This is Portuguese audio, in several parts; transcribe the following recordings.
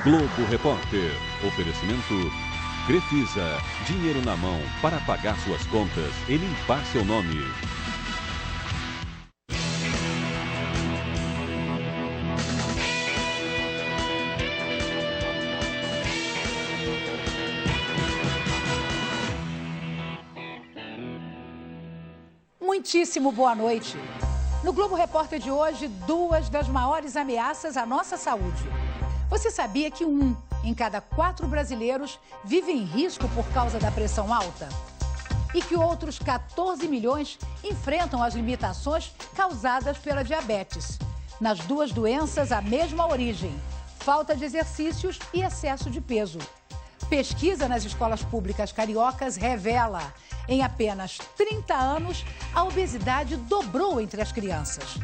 Globo Repórter. Oferecimento Crefisa. Dinheiro na mão para pagar suas contas e limpar seu nome. Muitíssimo boa noite. No Globo Repórter de hoje, duas das maiores ameaças à nossa saúde. Você sabia que 1 em cada 4 brasileiros vive em risco por causa da pressão alta? E que outros 14 milhões enfrentam as limitações causadas pela diabetes. Nas duas doenças, a mesma origem: falta de exercícios e excesso de peso. Pesquisa nas escolas públicas cariocas revela: em apenas 30 anos, a obesidade dobrou entre as crianças.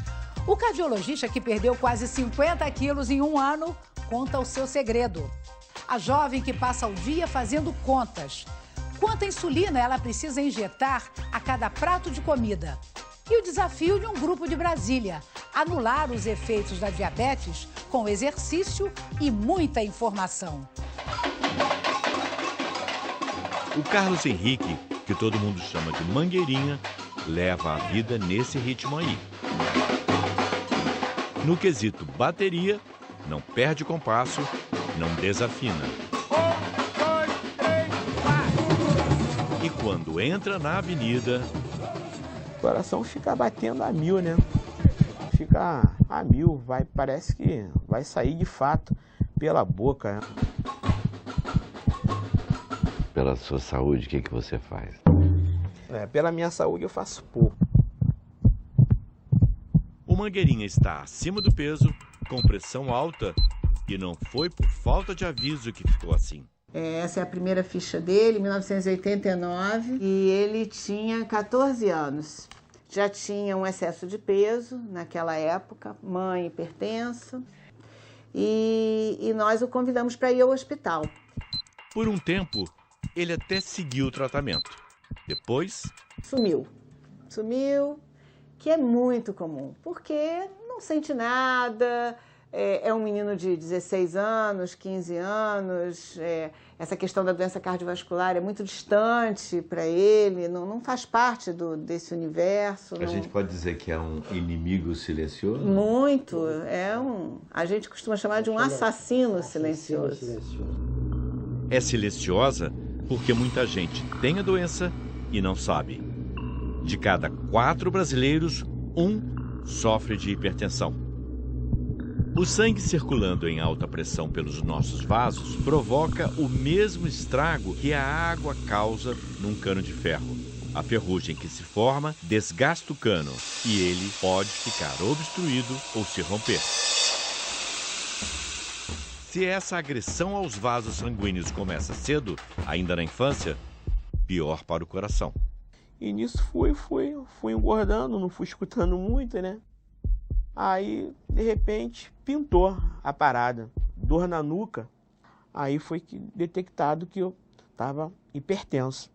O cardiologista, que perdeu quase 50 quilos em um ano, conta o seu segredo. A jovem que passa o dia fazendo contas. Quanta insulina ela precisa injetar a cada prato de comida? E o desafio de um grupo de Brasília: anular os efeitos da diabetes com exercício e muita informação. O Carlos Henrique, que todo mundo chama de Mangueirinha, leva a vida nesse ritmo aí. No quesito bateria, não perde compasso, não desafina. 1, 2, 3, 4. E quando entra na avenida... O coração fica batendo a 1000, né? Fica a 1000, parece que vai sair de fato pela boca. Pela sua saúde, o que você faz? Pela minha saúde eu faço pouco. O Mangueirinha está acima do peso, com pressão alta, e não foi por falta de aviso que ficou assim. Essa é a primeira ficha dele, 1989, e ele tinha 14 anos. Já tinha um excesso de peso naquela época, mãe hipertensa, e nós o convidamos para ir ao hospital. Por um tempo, ele até seguiu o tratamento. Depois... Sumiu, que é muito comum, porque não sente nada, é um menino de 16 anos, 15 anos, essa questão da doença cardiovascular é muito distante para ele, não faz parte desse universo. A gente pode dizer que é um inimigo silencioso? Muito, a gente costuma chamar de um assassino silencioso. É silenciosa porque muita gente tem a doença e não sabe. De cada 4 brasileiros, 1 sofre de hipertensão. O sangue circulando em alta pressão pelos nossos vasos provoca o mesmo estrago que a água causa num cano de ferro. A ferrugem que se forma desgasta o cano e ele pode ficar obstruído ou se romper. Se essa agressão aos vasos sanguíneos começa cedo, ainda na infância, pior para o coração. E nisso fui engordando, não fui escutando muito, né? Aí, de repente, pintou a parada. Dor na nuca. Aí foi detectado que eu estava hipertenso.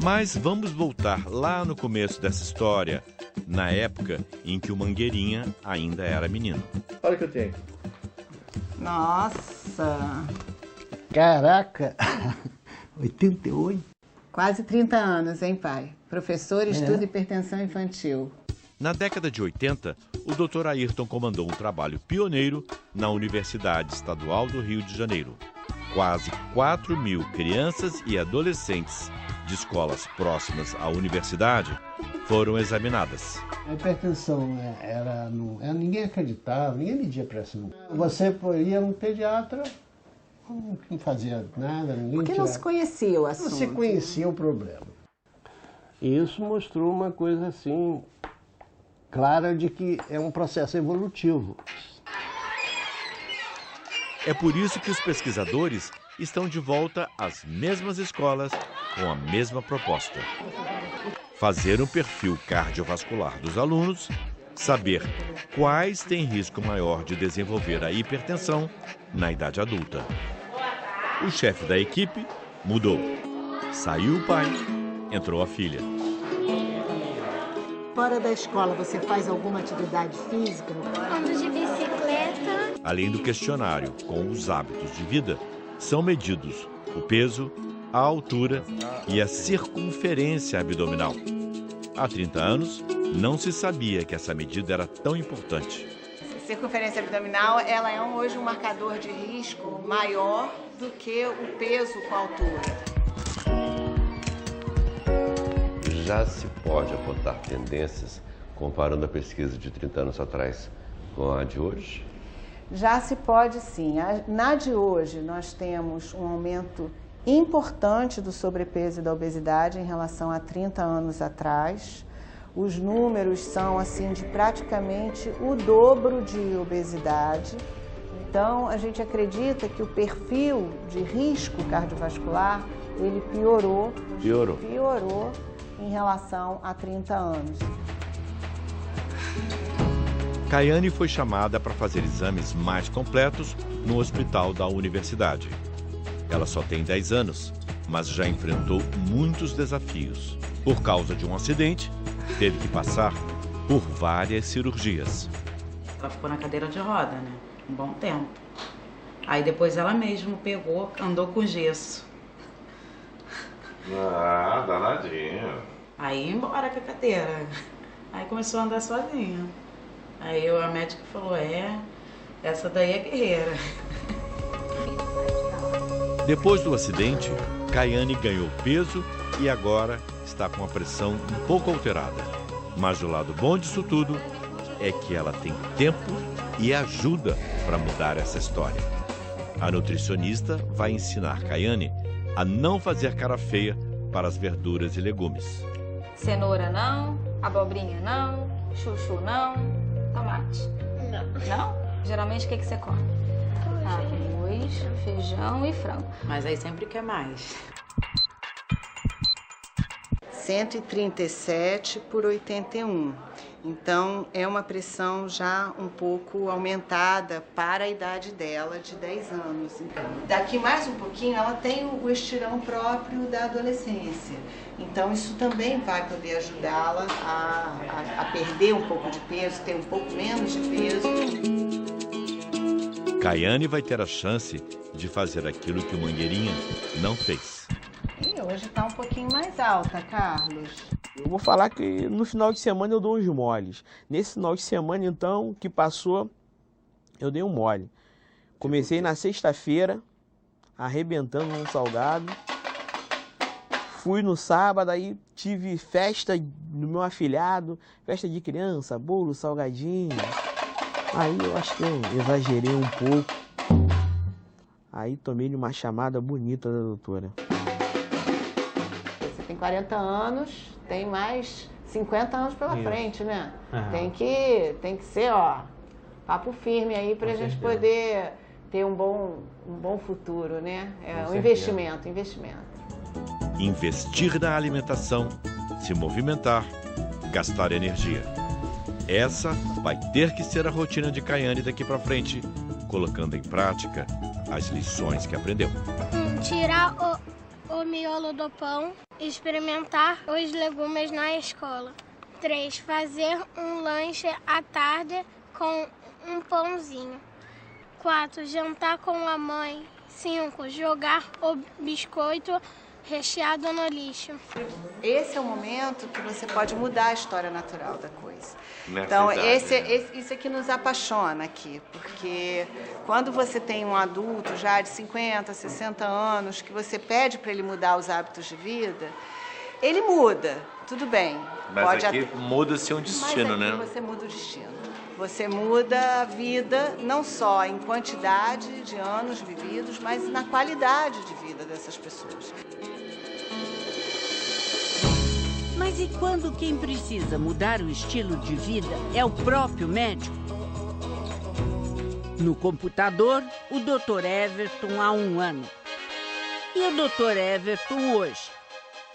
Mas vamos voltar lá no começo dessa história, na época em que o Mangueirinha ainda era menino. Olha o que eu tenho. Nossa! Caraca! 88? Quase 30 anos, hein, pai? Professor, estuda hipertensão infantil. Na década de 80, o Dr. Ayrton comandou um trabalho pioneiro na Universidade Estadual do Rio de Janeiro. Quase 4.000 crianças e adolescentes de escolas próximas à universidade foram examinadas. A hipertensão ninguém acreditava, ninguém media pressão. Você ia num pediatra, não fazia nada, ninguém Porque não se conhecia o assunto. Não se conhecia o problema. E isso mostrou uma coisa assim, clara de que é um processo evolutivo. É por isso que os pesquisadores estão de volta às mesmas escolas com a mesma proposta. Fazer um perfil cardiovascular dos alunos, saber quais têm risco maior de desenvolver a hipertensão na idade adulta. O chefe da equipe mudou. Saiu o pai, entrou a filha. Fora da escola, você faz alguma atividade física? Ando de bicicleta. Além do questionário com os hábitos de vida, são medidos o peso, a altura e a circunferência abdominal. Há 30 anos, não se sabia que essa medida era tão importante. A circunferência abdominal ela é hoje um marcador de risco maior do que o peso com a altura. Já se pode apontar tendências comparando a pesquisa de 30 anos atrás com a de hoje? Já se pode sim. Na de hoje nós temos um aumento importante do sobrepeso e da obesidade em relação a 30 anos atrás. Os números são assim de praticamente o dobro de obesidade. Então a gente acredita que o perfil de risco cardiovascular ele piorou em relação a 30 anos. Caiane foi chamada para fazer exames mais completos no hospital da universidade. Ela só tem 10 anos, mas já enfrentou muitos desafios. Por causa de um acidente, teve que passar por várias cirurgias. Ela ficou na cadeira de roda, né? Um bom tempo. Aí depois ela mesma pegou, andou com gesso. Ah, danadinho. Aí ia embora com a cadeira. Aí começou a andar sozinha. Aí a médica falou, essa daí é guerreira. Depois do acidente, Caiane ganhou peso e agora está com a pressão um pouco alterada. Mas o lado bom disso tudo é que ela tem tempo e ajuda para mudar essa história. A nutricionista vai ensinar Caiane a não fazer cara feia para as verduras e legumes. Cenoura não, abobrinha não, chuchu não, tomate. Não. Não? Geralmente o que você come? Arroz, feijão e frango. Mas aí sempre quer mais. 137 por 81. Então, é uma pressão já um pouco aumentada para a idade dela, de 10 anos. Então, daqui mais um pouquinho, ela tem o estirão próprio da adolescência. Então, isso também vai poder ajudá-la a perder um pouco de peso, ter um pouco menos de peso. Caiane vai ter a chance de fazer aquilo que o Mangueirinha não fez. E hoje está um pouquinho mais alta, Carlos. Eu vou falar que no final de semana eu dou uns moles. Nesse final de semana, então, que passou, eu dei um mole. Comecei na sexta-feira, arrebentando um salgado. Fui no sábado, aí tive festa do meu afilhado, festa de criança, bolo, salgadinho. Aí eu acho que eu exagerei um pouco. Aí tomei uma chamada bonita da doutora. Você tem 40 anos, tem mais 50 anos pela frente, né? Tem que ser, papo firme aí pra gente poder ter um bom futuro, né? É um investimento. Investir na alimentação, se movimentar, gastar energia. Essa vai ter que ser a rotina de Caiane daqui para frente, colocando em prática as lições que aprendeu. Tirar o miolo do pão, experimentar os legumes na escola. 3. Fazer um lanche à tarde com um pãozinho. 4. Jantar com a mãe. 5. Jogar o biscoito recheado no lixo. Esse é o momento que você pode mudar a história natural da coisa. Então, isso é que nos apaixona aqui, porque quando você tem um adulto já de 50, 60 anos, que você pede para ele mudar os hábitos de vida, ele muda, tudo bem. Mas aqui muda-se um destino, né? Você muda o destino. Você muda a vida, não só em quantidade de anos vividos, mas na qualidade de vida dessas pessoas. Mas e quando quem precisa mudar o estilo de vida é o próprio médico? No computador, o Dr. Everton há 1 ano. E o Dr. Everton hoje?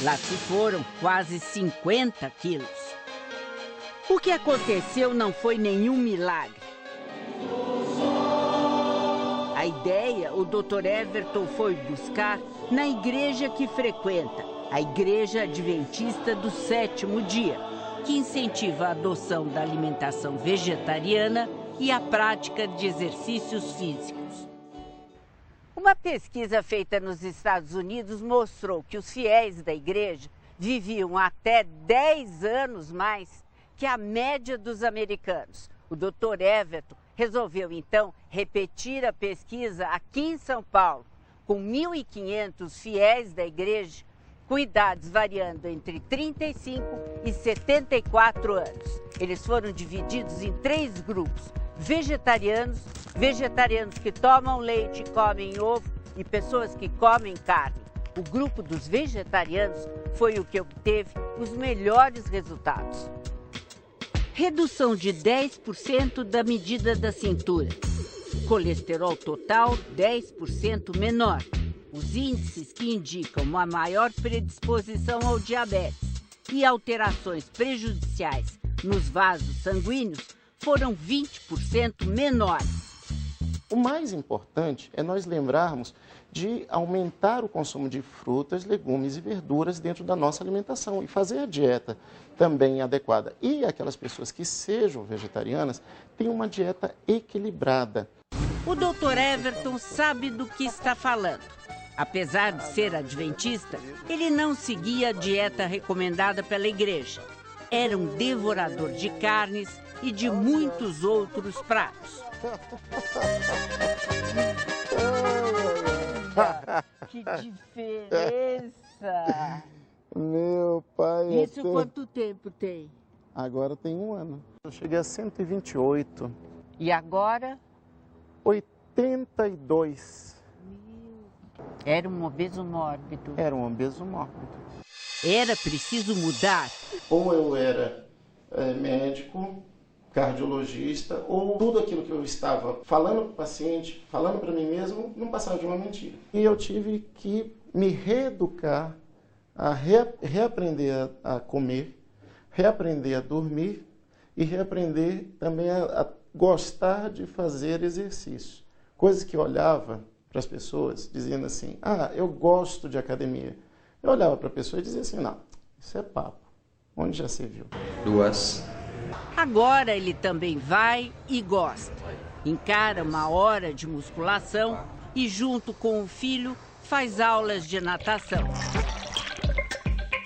Lá se foram quase 50 quilos. O que aconteceu não foi nenhum milagre. A ideia o Dr. Everton foi buscar na igreja que frequenta, a Igreja Adventista do Sétimo Dia, que incentiva a adoção da alimentação vegetariana e a prática de exercícios físicos. Uma pesquisa feita nos Estados Unidos mostrou que os fiéis da igreja viviam até 10 anos mais que a média dos americanos. O Dr. Everton resolveu, então, repetir a pesquisa aqui em São Paulo, com 1.500 fiéis da igreja, com idades variando entre 35 e 74 anos. Eles foram divididos em 3 grupos: vegetarianos, vegetarianos que tomam leite e comem ovo e pessoas que comem carne. O grupo dos vegetarianos foi o que obteve os melhores resultados. Redução de 10% da medida da cintura. Colesterol total 10% menor. Os índices que indicam uma maior predisposição ao diabetes e alterações prejudiciais nos vasos sanguíneos foram 20% menores. O mais importante é nós lembrarmos de aumentar o consumo de frutas, legumes e verduras dentro da nossa alimentação e fazer a dieta também adequada. E aquelas pessoas que sejam vegetarianas têm uma dieta equilibrada. O Dr. Everton sabe do que está falando. Apesar de ser adventista, ele não seguia a dieta recomendada pela igreja. Era um devorador de carnes e de muitos outros pratos. Que diferença! Meu pai... Isso quanto tempo tem? Agora tem 1 ano. Eu cheguei a 128. E agora? 82. Era um obeso mórbido. Era um obeso mórbido. Era preciso mudar. Ou eu era médico, cardiologista, ou tudo aquilo que eu estava falando para o paciente, falando para mim mesmo, não passava de uma mentira. E eu tive que me reeducar, a reaprender a comer, reaprender a dormir e reaprender também a gostar de fazer exercício. Coisas que eu olhava para as pessoas dizendo assim, eu gosto de academia. Eu olhava para a pessoa e dizia assim, não, isso é papo. Onde já se viu? 2. Agora ele também vai e gosta. Encara uma hora de musculação e, junto com o filho, faz aulas de natação.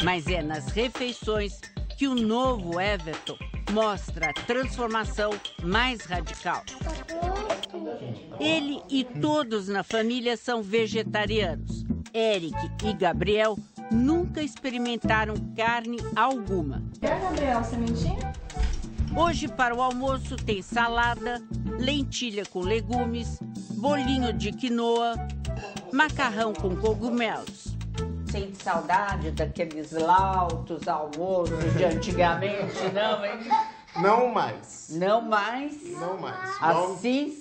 Mas é nas refeições que o novo Everton mostra a transformação mais radical. Ele e todos na família são vegetarianos. Eric e Gabriel nunca experimentaram carne alguma. Quer, Gabriel, sementinha? Hoje, para o almoço, tem salada, lentilha com legumes, bolinho de quinoa, macarrão com cogumelos. Sente saudade daqueles lautos almoços de antigamente, não, hein? Não mais. Não mais? Não mais. Assim,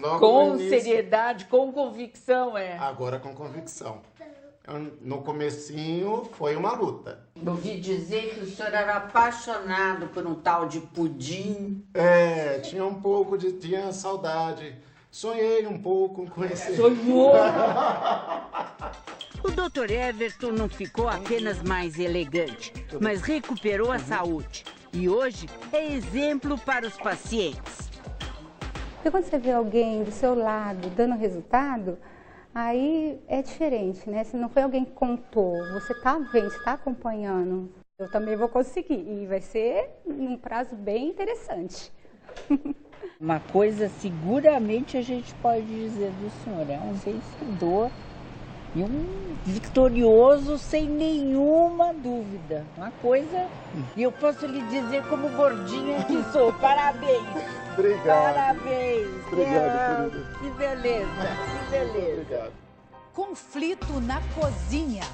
Logo com seriedade, com convicção, é? Agora com convicção. No comecinho foi uma luta. Ouvi dizer que o senhor era apaixonado por um tal de pudim. Tinha um pouco tinha saudade. Sonhei um pouco com esse... Sonhou! O Dr. Everton não ficou apenas mais elegante, mas recuperou a saúde. E hoje é exemplo para os pacientes. Porque quando você vê alguém do seu lado dando resultado, aí é diferente, né? Se não foi alguém que contou, você está vendo, você está acompanhando. Eu também vou conseguir e vai ser num prazo bem interessante. Uma coisa seguramente a gente pode dizer do senhor, é um vencedor e um vitorioso sem nenhuma dúvida. Uma coisa, e eu posso lhe dizer como gordinha que sou, parabéns. Obrigado. Parabéns. Obrigado, querida. Que beleza, que beleza. Obrigado. Conflito na cozinha.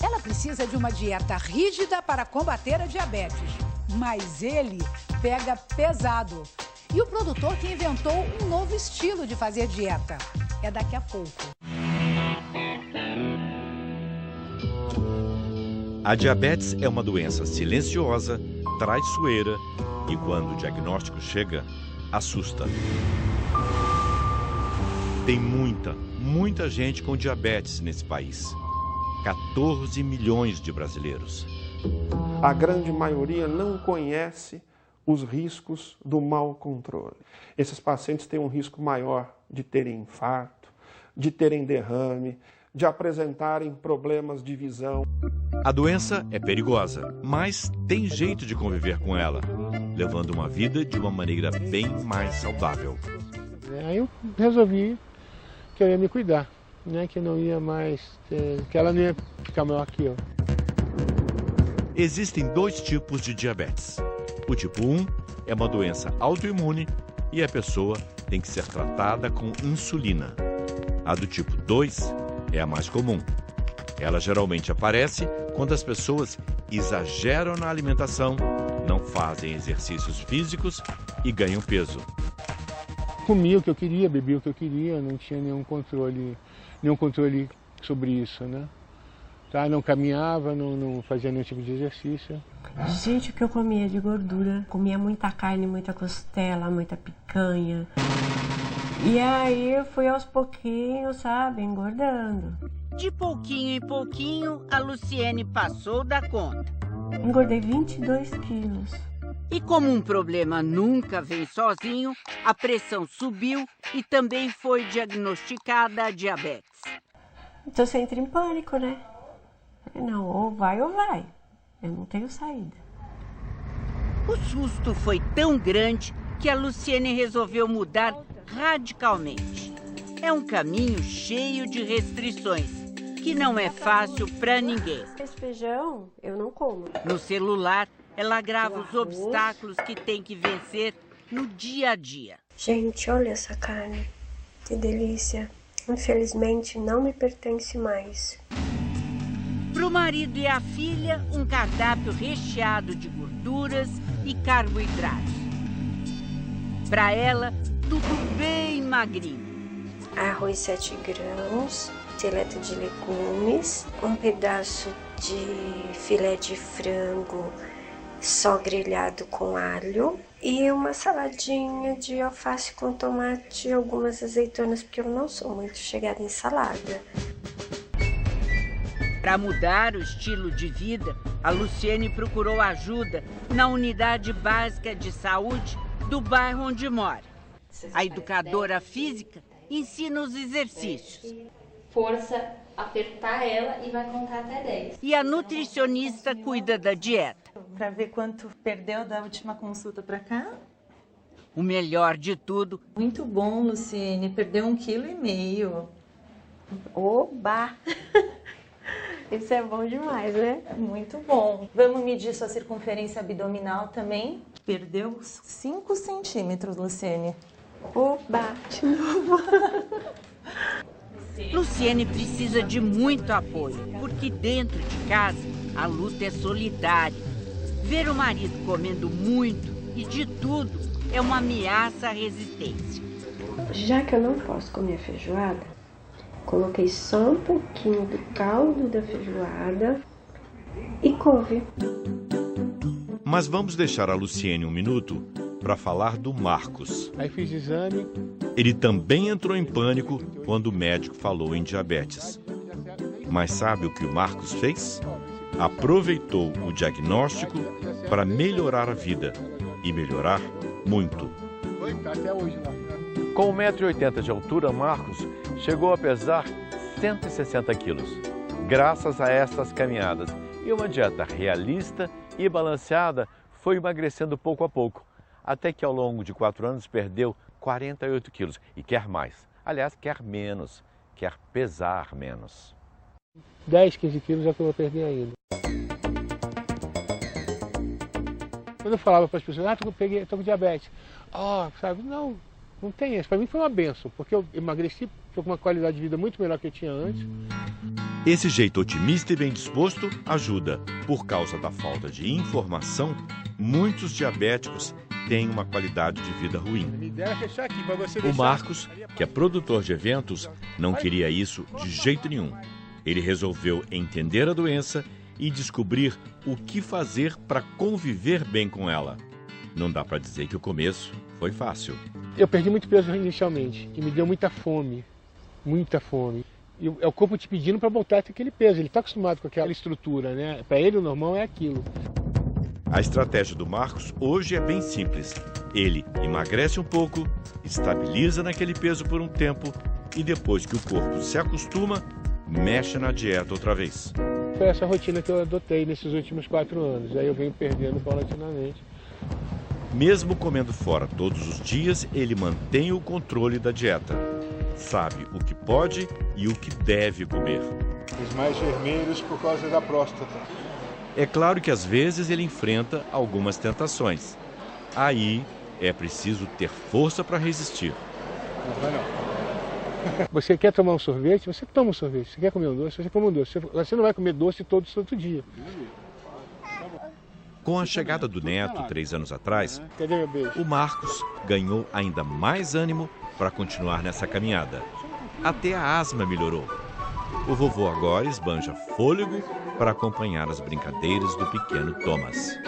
Ela precisa de uma dieta rígida para combater a diabetes, mas ele pega pesado. E o produtor que inventou um novo estilo de fazer dieta. É daqui a pouco. A diabetes é uma doença silenciosa, traiçoeira e, quando o diagnóstico chega, assusta. Tem muita gente com diabetes nesse país. 14 milhões de brasileiros. A grande maioria não conhece os riscos do mau controle. Esses pacientes têm um risco maior de terem infarto, de terem derrame, de apresentarem problemas de visão. A doença é perigosa, mas tem jeito de conviver com ela, levando uma vida de uma maneira bem mais saudável. Aí eu resolvi que eu ia me cuidar, né? Que eu não ia mais, que ela não ia ficar maior que eu. Existem 2 tipos de diabetes. O tipo 1 é uma doença autoimune e a pessoa tem que ser tratada com insulina. A do tipo 2 é a mais comum. Ela geralmente aparece quando as pessoas exageram na alimentação, não fazem exercícios físicos e ganham peso. Comia o que eu queria, bebia o que eu queria, não tinha nenhum controle sobre isso, né? Tá? Não caminhava, não fazia nenhum tipo de exercício. Gente, o que eu comia de gordura? Comia muita carne, muita costela, muita picanha. E aí eu fui aos pouquinhos, sabe, engordando. De pouquinho em pouquinho, a Luciene passou da conta. Engordei 22 quilos. E como um problema nunca vem sozinho, a pressão subiu e também foi diagnosticada a diabetes. Então você entra em pânico, né? Não, ou vai. Eu não tenho saída. O susto foi tão grande que a Luciene resolveu mudar radicalmente. É um caminho cheio de restrições, que não é fácil para ninguém. Esse feijão eu não como. No celular, ela grava os obstáculos que tem que vencer no dia a dia. Gente, olha essa carne. Que delícia. Infelizmente, não me pertence mais. Para o marido e a filha, um cardápio recheado de gorduras e carboidratos. Para ela, tudo bem magrinho. Arroz 7 grãos, seleta de legumes, um pedaço de filé de frango só grelhado com alho e uma saladinha de alface com tomate e algumas azeitonas, porque eu não sou muito chegada em salada. Para mudar o estilo de vida, a Luciene procurou ajuda na unidade básica de saúde do bairro onde mora. A educadora física ensina os exercícios. Força, apertar ela e vai contar até 10. E a nutricionista cuida da dieta. Para ver quanto perdeu da última consulta para cá. O melhor de tudo. Muito bom, Luciene. Perdeu 1,5 kg. Oba! Isso é bom demais, né? Muito bom. Vamos medir sua circunferência abdominal também. Perdeu 5 centímetros, Luciene. Oba! De novo. Luciene precisa de muito apoio, porque dentro de casa a luta é solidária. Ver o marido comendo muito e de tudo é uma ameaça à resistência. Já que eu não posso comer feijoada, coloquei só um pouquinho do caldo da feijoada e couve. Mas vamos deixar a Luciene um minuto para falar do Marcos. Aí fiz exame. Ele também entrou em pânico quando o médico falou em diabetes. Mas sabe o que o Marcos fez? Aproveitou o diagnóstico para melhorar a vida. E melhorar muito. Até hoje lá. Com 1,80 m de altura, Marcos chegou a pesar 160 quilos. Graças a estas caminhadas e uma dieta realista e balanceada, foi emagrecendo pouco a pouco. Até que ao longo de 4 anos perdeu 48 quilos e quer mais. Aliás, quer menos, quer pesar menos. 10, 15 quilos é o que eu vou perder ainda. Quando eu falava para as pessoas, estou com diabetes. Sabe, não tem isso. Para mim foi uma benção, porque eu emagreci, estou com uma qualidade de vida muito melhor que eu tinha antes. Esse jeito otimista e bem disposto ajuda. Por causa da falta de informação, muitos diabéticos têm uma qualidade de vida ruim. O Marcos, que é produtor de eventos, não queria isso de jeito nenhum. Ele resolveu entender a doença e descobrir o que fazer para conviver bem com ela. Não dá para dizer que o começo foi fácil. Eu perdi muito peso inicialmente e me deu muita fome, muita fome. E é o corpo te pedindo para voltar a ter aquele peso. Ele está acostumado com aquela estrutura, né? Para ele o normal é aquilo. A estratégia do Marcos hoje é bem simples. Ele emagrece um pouco, estabiliza naquele peso por um tempo e depois que o corpo se acostuma, mexe na dieta outra vez. Foi essa rotina que eu adotei nesses últimos 4 anos. Aí eu venho perdendo paulatinamente. Mesmo comendo fora todos os dias, ele mantém o controle da dieta. Sabe o que pode e o que deve comer. Os mais vermelhos por causa da próstata. É claro que às vezes ele enfrenta algumas tentações. Aí é preciso ter força para resistir. Não vai não. Você quer tomar um sorvete? Você toma um sorvete. Você quer comer um doce? Você come um doce. Você não vai comer doce todo santo dia. Com a chegada do neto 3 anos atrás, o Marcos ganhou ainda mais ânimo para continuar nessa caminhada. Até a asma melhorou. O vovô agora esbanja fôlego para acompanhar as brincadeiras do pequeno Thomas.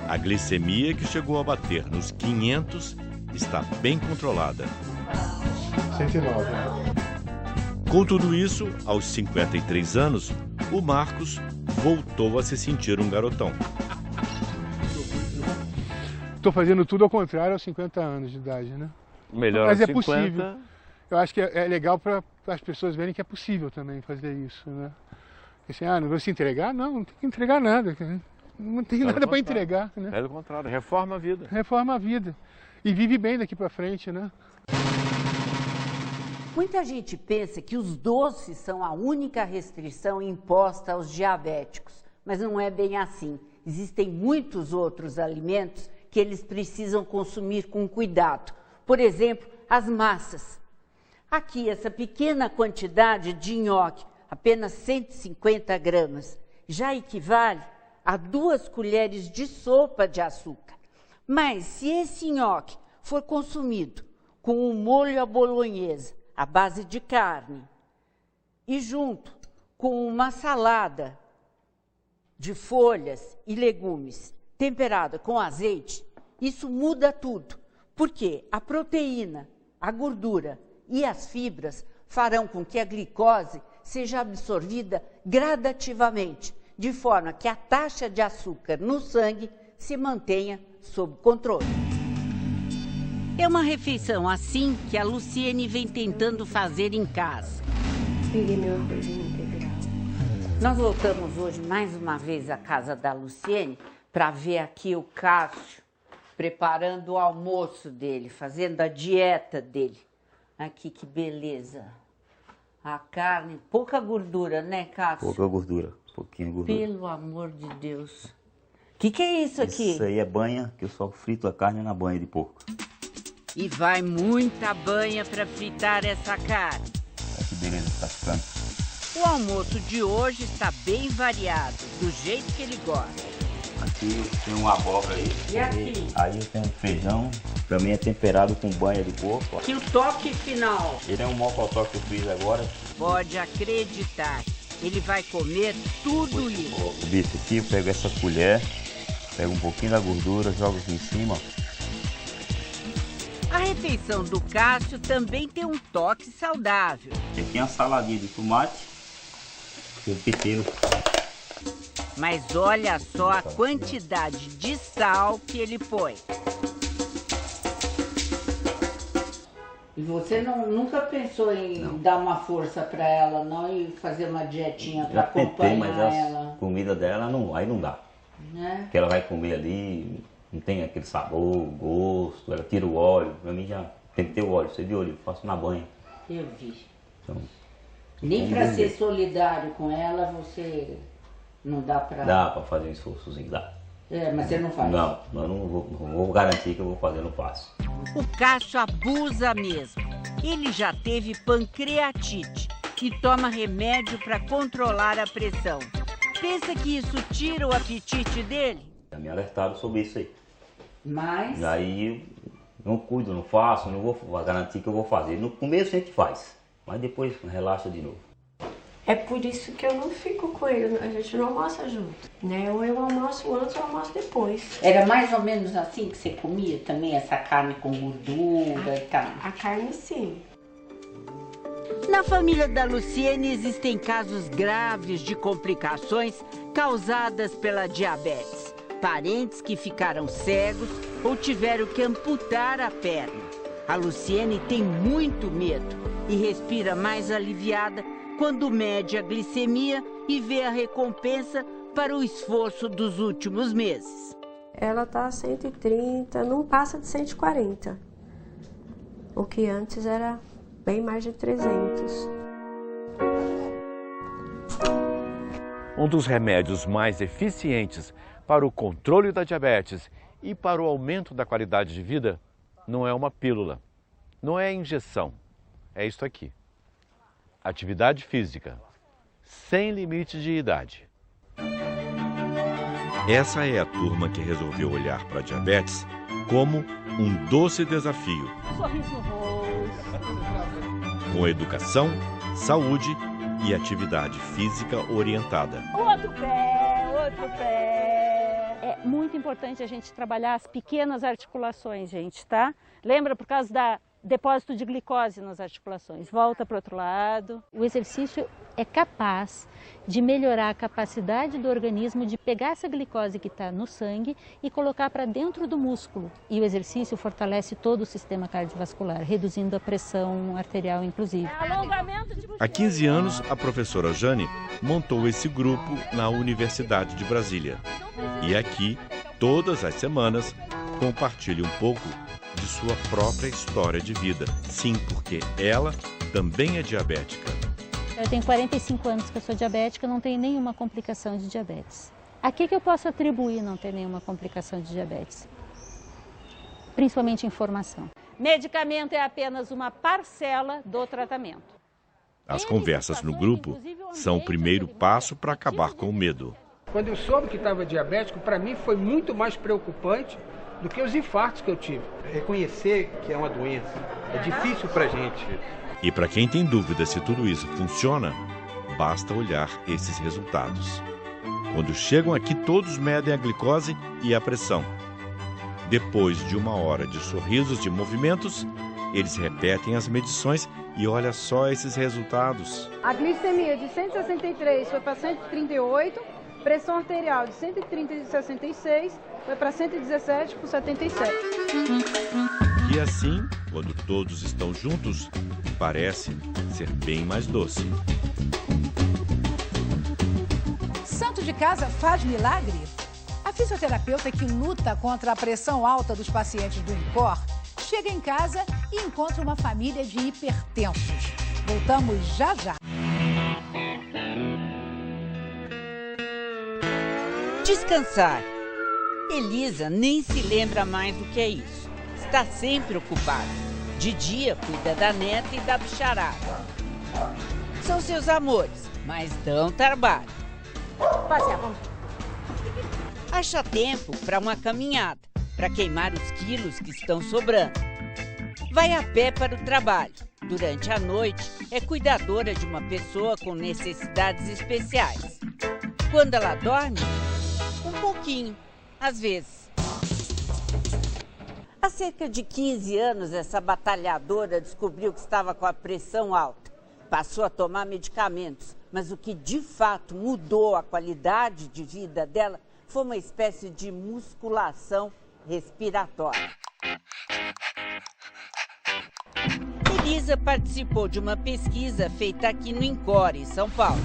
A glicemia, que chegou a bater nos 500, está bem controlada. 109. Com tudo isso, aos 53 anos, o Marcos voltou a se sentir um garotão. Estou fazendo tudo ao contrário aos 50 anos de idade, né? Melhor mas aos é 50. Possível. Eu acho que é legal para as pessoas verem que é possível também fazer isso, né? Assim, não vou se entregar? Não tem que entregar nada. Não tem nada para entregar, né? Pelo contrário, reforma a vida. Reforma a vida. E vive bem daqui para frente, né? Muita gente pensa que os doces são a única restrição imposta aos diabéticos, mas não é bem assim. Existem muitos outros alimentos que eles precisam consumir com cuidado. Por exemplo, as massas. Aqui, essa pequena quantidade de nhoque, apenas 150 gramas, já equivale a 2 colheres de sopa de açúcar. Mas se esse nhoque for consumido com um molho à bolonhesa, à base de carne, e junto com uma salada de folhas e legumes temperada com azeite, isso muda tudo. Porque a proteína, a gordura e as fibras farão com que a glicose seja absorvida gradativamente, de forma que a taxa de açúcar no sangue se mantenha sob controle. É uma refeição assim que a Luciene vem tentando fazer em casa. Peguei meu arrozinho integral. Nós voltamos hoje mais uma vez à casa da Luciene para ver aqui o Cássio preparando o almoço dele, fazendo a dieta dele. Aqui, que beleza. A carne, pouca gordura, né, Cássio? Pouca gordura, pouquinho gordura. Pelo amor de Deus. O que é isso aqui? Isso aí é banha, que eu só frito a carne na banha de porco. E vai muita banha para fritar essa carne. Olha que beleza que tá ficando. O almoço de hoje está bem variado, do jeito que ele gosta. Aqui tem uma abóbora aí. E aqui? Aí eu tenho feijão, também é temperado com banha de porco. E o toque final? Ele é um mocotó que eu fiz agora. Pode acreditar, ele vai comer tudo isso. O bife aqui, eu pego essa colher, pego um pouquinho da gordura, jogo aqui em cima. A refeição do Cássio também tem um toque saudável. Aqui tem uma saladinha de tomate e pepino. Mas olha só a quantidade de sal que ele põe. E você nunca pensou em dar uma força para ela, não? E fazer uma dietinha para acompanhar mas ela? A comida dela aí não dá. Né? Porque ela vai comer ali, não tem aquele sabor, gosto, ela tira o óleo. Pra mim já tem que ter o óleo, você viu ali, eu faço na banha. Eu vi. Então, nem para ser solidário com ela, você não dá para... Dá para fazer um esforçozinho, dá. É, mas você não faz? Não, eu não vou garantir que eu vou fazer, eu não faço. O Cássio abusa mesmo. Ele já teve pancreatite e toma remédio para controlar a pressão. Pensa que isso tira o apetite dele? Já me alertaram sobre isso aí. Mas? Aí não cuido, não faço, não vou garantir que eu vou fazer. No começo a gente faz, mas depois relaxa de novo. É por isso que eu não fico com ele, a gente não almoça junto, né? Ou eu almoço antes ou eu almoço depois. Era mais ou menos assim que você comia também, essa carne com gordura e tal? A carne sim. Na família da Luciene existem casos graves de complicações causadas pela diabetes. Parentes que ficaram cegos ou tiveram que amputar a perna. A Luciene tem muito medo e respira mais aliviada quando mede a glicemia e vê a recompensa para o esforço dos últimos meses. Ela está 130, não passa de 140. O que antes era bem mais de 300. Um dos remédios mais eficientes para o controle da diabetes e para o aumento da qualidade de vida não é uma pílula, não é injeção, é isto aqui. Atividade física, sem limite de idade. Essa é a turma que resolveu olhar para a diabetes como um doce desafio. Sorriso no rosto. Com educação, saúde e atividade física orientada. Outro pé, outro pé. É muito importante a gente trabalhar as pequenas articulações, gente, tá? Lembra por causa da depósito de glicose nas articulações. Volta para o outro lado. O exercício é capaz de melhorar a capacidade do organismo de pegar essa glicose que está no sangue e colocar para dentro do músculo. E o exercício fortalece todo o sistema cardiovascular, reduzindo a pressão arterial, inclusive. Há 15 anos, a professora Jane montou esse grupo na Universidade de Brasília. E aqui, todas as semanas, compartilha um pouco de sua própria história de vida. Sim, porque ela também é diabética. Eu tenho 45 anos que eu sou diabética, não tenho nenhuma complicação de diabetes. A que eu posso atribuir não ter nenhuma complicação de diabetes? Principalmente informação. Medicamento é apenas uma parcela do tratamento. As conversas no grupo são o primeiro passo para acabar com o medo. Quando eu soube que estava diabético, para mim foi muito mais preocupante do que os infartos que eu tive. Reconhecer que é uma doença é difícil para a gente. E para quem tem dúvida se tudo isso funciona, basta olhar esses resultados. Quando chegam aqui, todos medem a glicose e a pressão. Depois de 1 hora de sorrisos e movimentos, eles repetem as medições e olha só esses resultados. A glicemia de 163 foi para 138, pressão arterial de 130/66 foi para 117/77. E assim, quando todos estão juntos, parece ser bem mais doce. Santo de casa faz milagre? A fisioterapeuta que luta contra a pressão alta dos pacientes do INCOR chega em casa e encontra uma família de hipertensos. Voltamos já já. Descansar. Elisa nem se lembra mais do que é isso. Está sempre ocupada. De dia, cuida da neta e da bicharada. São seus amores, mas dão trabalho. Passear, vamos. Acha tempo para uma caminhada, para queimar os quilos que estão sobrando. Vai a pé para o trabalho. Durante a noite, é cuidadora de uma pessoa com necessidades especiais. Quando ela dorme, um pouquinho, às vezes. Há cerca de 15 anos, essa batalhadora descobriu que estava com a pressão alta. Passou a tomar medicamentos, mas o que de fato mudou a qualidade de vida dela foi uma espécie de musculação respiratória. Elisa participou de uma pesquisa feita aqui no INCOR, em São Paulo.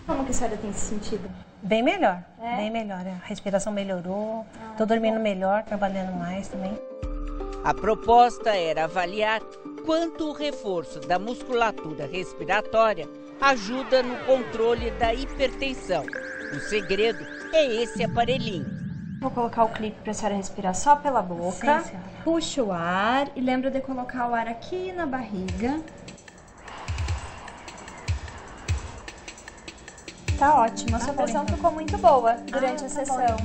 Como que a senhora tem se sentido? Bem melhor, bem melhor. A respiração melhorou, estou dormindo melhor, trabalhando mais também. A proposta era avaliar quanto o reforço da musculatura respiratória ajuda no controle da hipertensão. O segredo é esse aparelhinho. Vou colocar o clipe para a senhora respirar só pela boca. Sim, puxa o ar e lembra de colocar o ar aqui na barriga. Tá ótimo, a sua pressão ficou muito boa durante a sessão.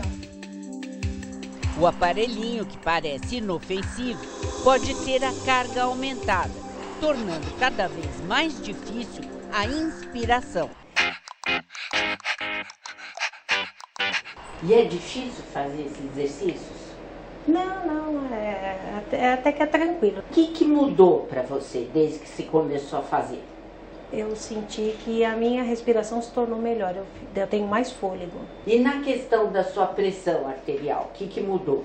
O aparelhinho, que parece inofensivo, pode ter a carga aumentada, tornando cada vez mais difícil a inspiração. E é difícil fazer esses exercícios? Não, até que é tranquilo. O que mudou para você desde que se começou a fazer? eu senti que a minha respiração se tornou melhor, eu tenho mais fôlego. E na questão da sua pressão arterial, o que mudou?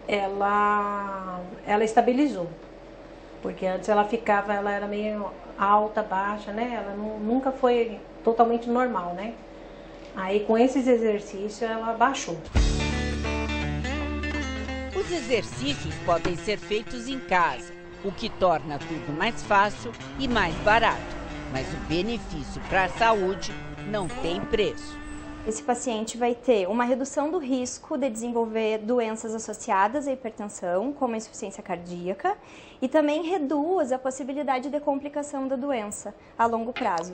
Ela estabilizou, porque antes ela era meio alta, baixa, né? Ela nunca foi totalmente normal, né? Aí com esses exercícios ela baixou. Os exercícios podem ser feitos em casa, o que torna tudo mais fácil e mais barato. Mas o benefício para a saúde não tem preço. Esse paciente vai ter uma redução do risco de desenvolver doenças associadas à hipertensão, como a insuficiência cardíaca, e também reduz a possibilidade de complicação da doença a longo prazo.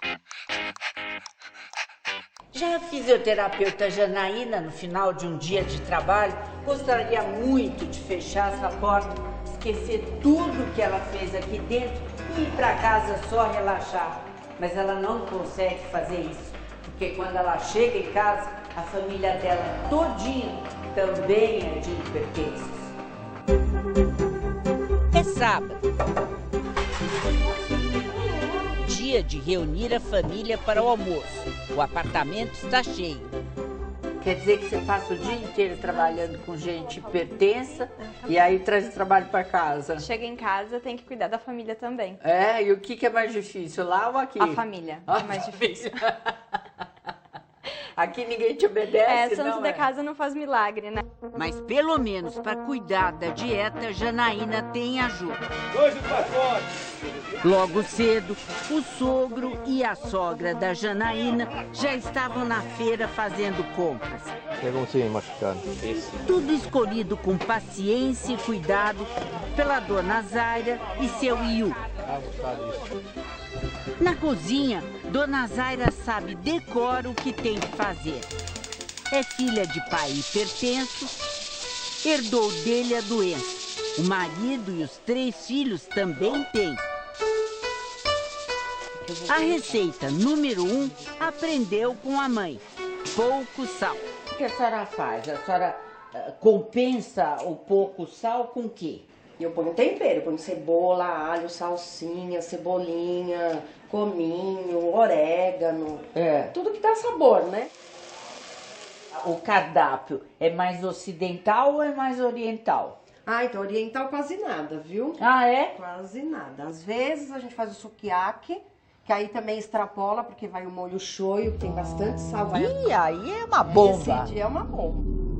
Já a fisioterapeuta Janaína, no final de um dia de trabalho, gostaria muito de fechar essa porta, esquecer tudo que ela fez aqui dentro e ir para casa só relaxar. Mas ela não consegue fazer isso, porque quando ela chega em casa, a família dela todinha também é de hipertensos. É sábado. Dia de reunir a família para o almoço. O apartamento está cheio. Quer dizer que você passa o dia inteiro trabalhando com gente hipertensa e aí traz o trabalho para casa. Chega em casa, tem que cuidar da família também. É, e o que é mais difícil, lá ou aqui? A família é mais difícil. Aqui ninguém te obedece, santo não de casa não faz milagre, né? Mas pelo menos para cuidar da dieta, Janaína tem ajuda. 2 pacotes. Logo cedo, o sogro e a sogra da Janaína já estavam na feira fazendo compras. Pegam sim, machucado. Tudo escolhido com paciência e cuidado pela dona Zaira e seu Iu. Na cozinha, Dona Zaira sabe decora o que tem que fazer. É filha de pai hipertenso, herdou dele a doença. O marido e os 3 filhos também têm. A receita número 1 aprendeu com a mãe: pouco sal. O que a senhora faz? A senhora compensa o pouco sal com o quê? Eu ponho tempero, eu ponho cebola, alho, salsinha, cebolinha, cominho, orégano, tudo que dá sabor, né? O cardápio é mais ocidental ou é mais oriental? Ah, então oriental quase nada, viu? Ah, é? Quase nada. Às vezes a gente faz o sukiyaki, que aí também extrapola, porque vai o molho shoyu, que tem bastante sal. Ih, aí é uma bomba. Esse dia é uma bomba.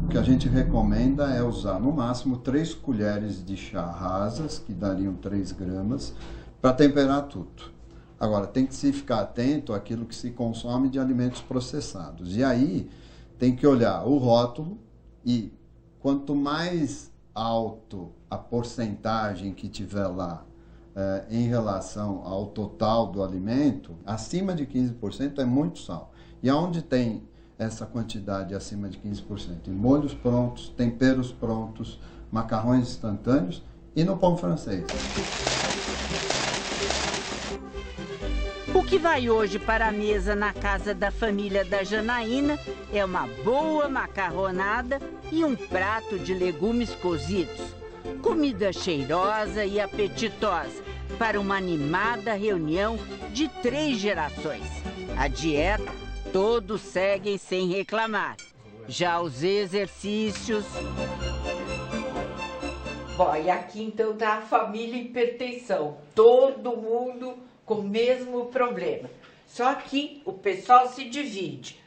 O que a gente recomenda é usar no máximo 3 colheres de chá rasas, que dariam 3 gramas, para temperar tudo. Agora, tem que se ficar atento àquilo que se consome de alimentos processados. E aí, tem que olhar o rótulo e quanto mais alto a porcentagem que tiver lá em relação ao total do alimento, acima de 15% é muito sal. E aonde tem essa quantidade acima de 15%? Em molhos prontos, temperos prontos, macarrões instantâneos e no pão francês. O que vai hoje para a mesa na casa da família da Janaína é uma boa macarronada e um prato de legumes cozidos. Comida cheirosa e apetitosa para uma animada reunião de 3 gerações. A dieta todos seguem sem reclamar. Já os exercícios... Bom, e aqui então tá a família hipertensão. Todo mundo com o mesmo problema. Só que o pessoal se divide.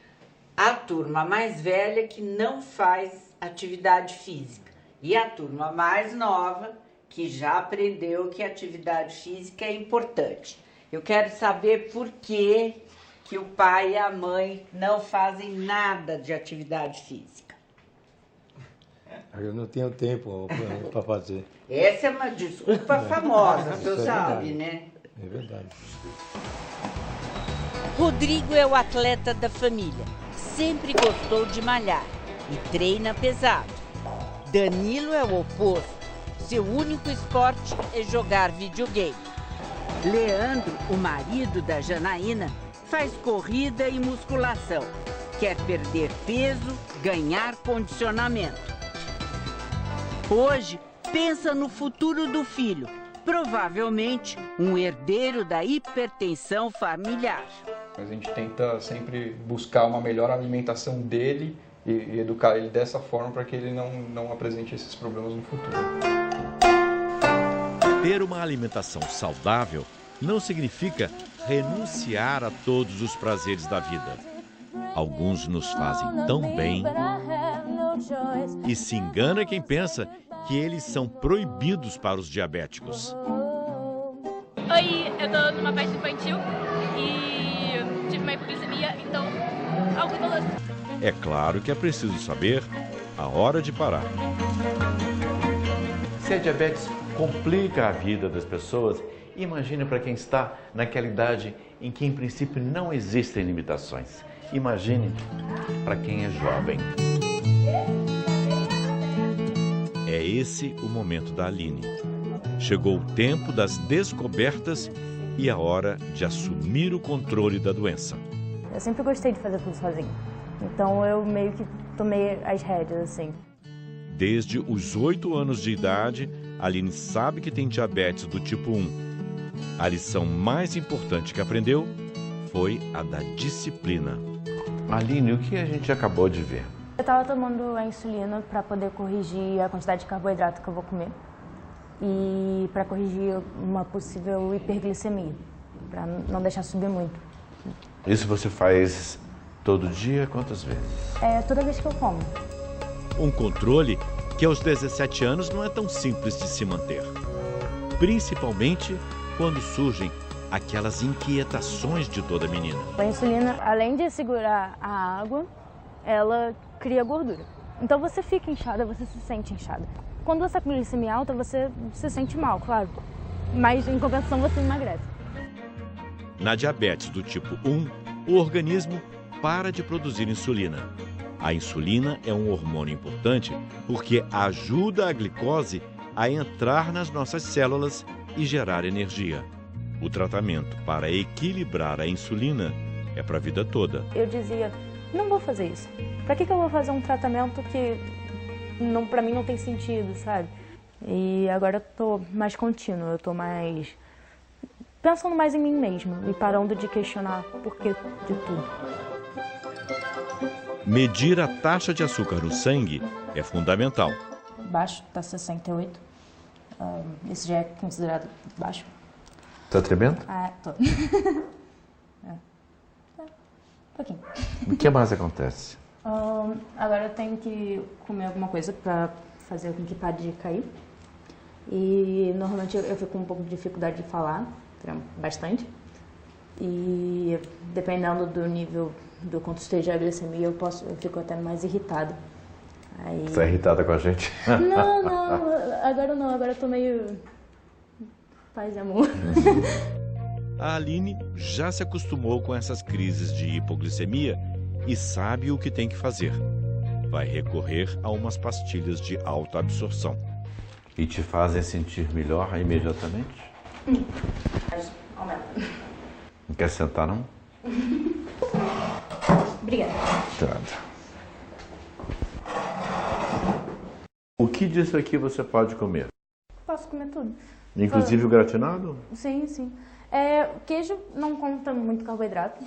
A turma mais velha que não faz atividade física. E a turma mais nova que já aprendeu que a atividade física é importante. Eu quero saber por que o pai e a mãe não fazem nada de atividade física. Eu não tenho tempo para fazer. Essa é uma desculpa famosa, você sabe, né? É verdade. Rodrigo é o atleta da família. Sempre gostou de malhar e treina pesado. Danilo é o oposto. Seu único esporte é jogar videogame. Leandro, o marido da Janaína, faz corrida e musculação. Quer perder peso, ganhar condicionamento. Hoje, pensa no futuro do filho provavelmente um herdeiro da hipertensão familiar. A gente tenta sempre buscar uma melhor alimentação dele e educar ele dessa forma para que ele não apresente esses problemas no futuro. Ter uma alimentação saudável não significa renunciar a todos os prazeres da vida. Alguns nos fazem tão bem e se engana quem pensa que eles são proibidos para os diabéticos. Oi, eu tô numa festa infantil e tive uma hipoglicemia, então algo doce. É claro que é preciso saber a hora de parar. Se a diabetes complica a vida das pessoas, imagine para quem está naquela idade em que, em princípio, não existem limitações. Imagine para quem é jovem. É esse o momento da Aline. Chegou o tempo das descobertas e a hora de assumir o controle da doença. Eu sempre gostei de fazer tudo sozinho. Então eu meio que tomei as rédeas, assim. Desde os 8 anos de idade, Aline sabe que tem diabetes do tipo 1. A lição mais importante que aprendeu foi a da disciplina. Aline, o que a gente acabou de ver? Eu estava tomando a insulina para poder corrigir a quantidade de carboidrato que eu vou comer e para corrigir uma possível hiperglicemia, para não deixar subir muito. Isso você faz todo dia, quantas vezes? Toda vez que eu como. Um controle que aos 17 anos não é tão simples de se manter. Principalmente quando surgem aquelas inquietações de toda menina. A insulina, além de segurar a água, ela cria gordura. Então você fica inchada, você se sente inchada. Quando você está com glicemia alta, você se sente mal, claro. Mas em compensação você emagrece. Na diabetes do tipo 1, o organismo para de produzir insulina. A insulina é um hormônio importante porque ajuda a glicose a entrar nas nossas células e gerar energia. O tratamento para equilibrar a insulina é para a vida toda. Eu dizia, não vou fazer isso. Para que eu vou fazer um tratamento que para mim não tem sentido, sabe? E agora eu tô mais contínua, eu tô mais pensando mais em mim mesma e parando de questionar o porquê de tudo. Medir a taxa de açúcar no sangue é fundamental. Baixo, tá 68. Esse já é considerado baixo. Tá tremendo? Tô. Pouquinho. O que mais acontece? Agora eu tenho que comer alguma coisa para fazer com que pare de cair. E normalmente eu fico com um pouco de dificuldade de falar, bastante. E dependendo do nível do quanto esteja a glicemia, eu fico até mais irritada. Aí... Você é irritada com a gente? Não, agora eu tô meio paz e amor. A Aline já se acostumou com essas crises de hipoglicemia e sabe o que tem que fazer. Vai recorrer a umas pastilhas de alta absorção. E te fazem sentir melhor imediatamente? Aumenta. Não quer sentar, não? Obrigada. O que disso aqui você pode comer? Posso comer tudo. Inclusive o gratinado? Sim. Queijo não conta muito carboidrato.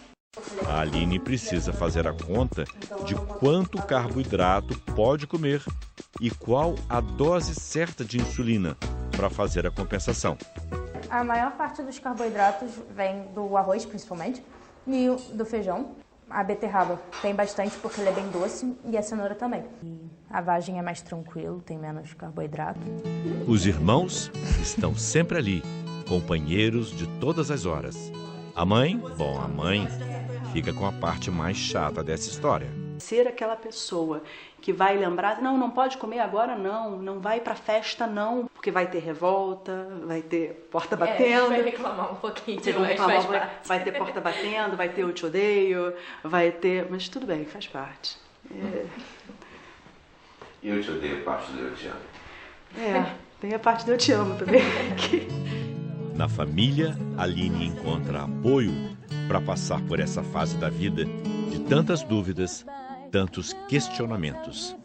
A Aline precisa fazer a conta de quanto carboidrato pode comer e qual a dose certa de insulina para fazer a compensação. A maior parte dos carboidratos vem do arroz, principalmente, e do feijão. A beterraba tem bastante porque ela é bem doce e a cenoura também. E a vagem é mais tranquilo, tem menos carboidrato. Os irmãos estão sempre ali, companheiros de todas as horas. A mãe fica com a parte mais chata dessa história. Ser aquela pessoa que vai lembrar, não pode comer agora, não vai pra festa, não, porque vai ter revolta, vai ter porta batendo. Vai reclamar um pouquinho, vai ter porta batendo, vai ter eu te odeio, vai ter... Mas tudo bem, faz parte. Eu te odeio, parte do eu te amo. Tem a parte do eu te amo também. Na família, Aline encontra apoio para passar por essa fase da vida de tantas dúvidas, tantos questionamentos.